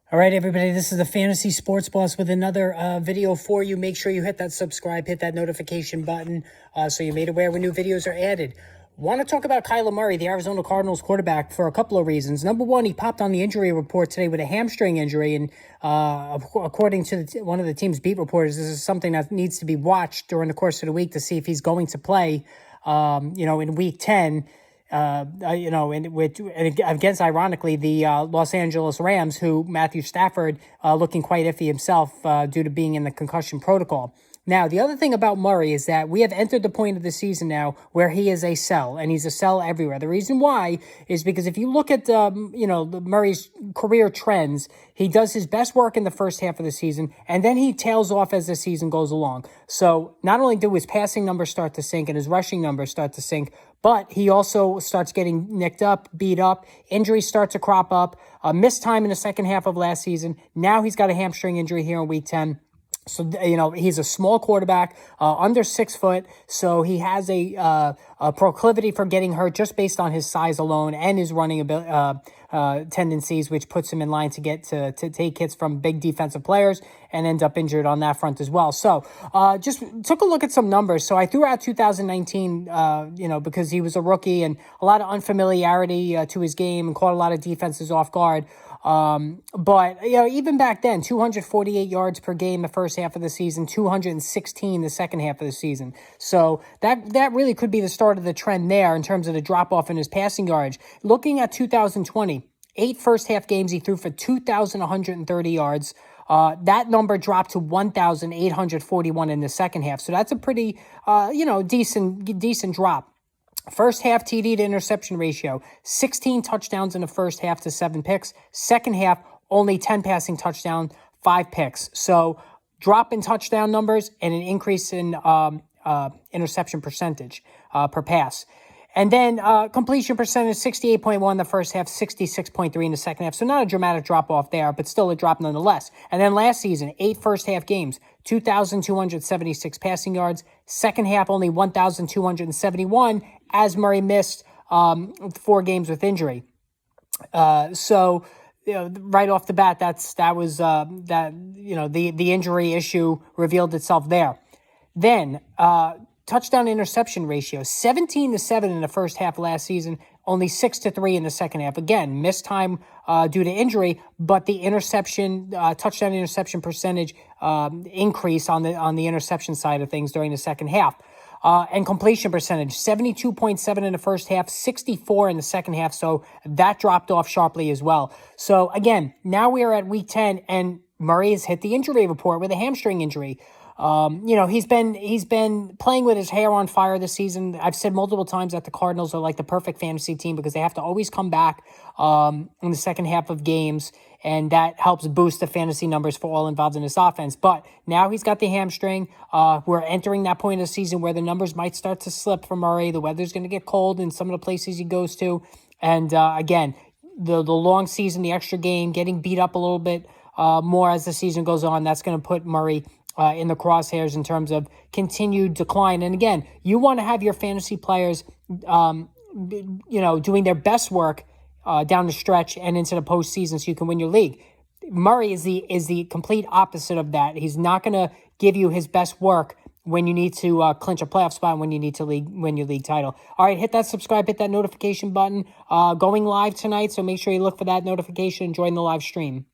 All right, everybody, this is the Fantasy Sports Boss with another video for you. Make sure you hit that subscribe, hit that notification button so you're made aware when new videos are added. Want to talk about Kyler Murray, the Arizona Cardinals quarterback, for a couple of reasons. Number one, he popped on the injury report today with a hamstring injury, and according to one of the team's beat reporters, this is something that needs to be watched during the course of the week to see if he's going to play, in Week 10. And against, ironically, the Los Angeles Rams, who Matthew Stafford looking quite iffy himself due to being in the concussion protocol. Now, the other thing about Murray is that we have entered the point of the season now where he is a sell, and he's a sell everywhere. The reason why is because if you look at Murray's career trends, he does his best work in the first half of the season, and then he tails off as the season goes along. So not only do his passing numbers start to sink and his rushing numbers start to sink, but he also starts getting nicked up, beat up, injuries start to crop up, missed time in the second half of last season. Now he's got a hamstring injury here in Week 10. So, he's a small quarterback, under 6 foot. So he has a proclivity for getting hurt just based on his size alone and his running tendencies, which puts him in line to take hits from big defensive players and end up injured on that front as well. So just took a look at some numbers. So I threw out 2019, because he was a rookie and a lot of unfamiliarity to his game and caught a lot of defenses off guard. But even back then, 248 yards per game the first half of the season, 216 the second half of the season. So that really could be the start of the trend there in terms of the drop-off in his passing yardage. Looking at 2020, 8 first-half games he threw for 2,130 yards. That number dropped to 1,841 in the second half. So that's a pretty, decent drop. First half TD to interception ratio, 16 touchdowns in the first half to 7 picks. Second half, only 10 passing touchdowns, 5 picks. So drop in touchdown numbers and an increase in interception percentage per pass. And then completion percentage, 68.1 in the first half, 66.3 in the second half. So not a dramatic drop-off there, but still a drop nonetheless. And then last season, 8 first-half games, 2,276 passing yards. Second half, only 1,271, as Murray missed 4 games with injury. So right off the bat, the injury issue revealed itself there. Then touchdown interception ratio, 17-7 in the first half last season, only 6-3 in the second half. Again, missed time due to injury, but the touchdown interception percentage increase on the interception side of things during the second half. And completion percentage, 72.7 in the first half, 64 in the second half. So that dropped off sharply as well. So again, now we are at Week 10 and Murray has hit the injury report with a hamstring injury. He's been playing with his hair on fire this season. I've said multiple times that the Cardinals are like the perfect fantasy team because they have to always come back in the second half of games, and that helps boost the fantasy numbers for all involved in this offense. But now he's got the hamstring. We're entering that point of the season where the numbers might start to slip for Murray. The weather's going to get cold in some of the places he goes to. And again, the long season, the extra game, getting beat up a little bit more as the season goes on, that's going to put Murray in the crosshairs in terms of continued decline. And again, you want to have your fantasy players, doing their best work down the stretch and into the postseason so you can win your league. Murray is the complete opposite of that. He's not going to give you his best work when you need to clinch a playoff spot and when you need to win your league title. All right, hit that subscribe, hit that notification button. Going live tonight, so make sure you look for that notification and join the live stream.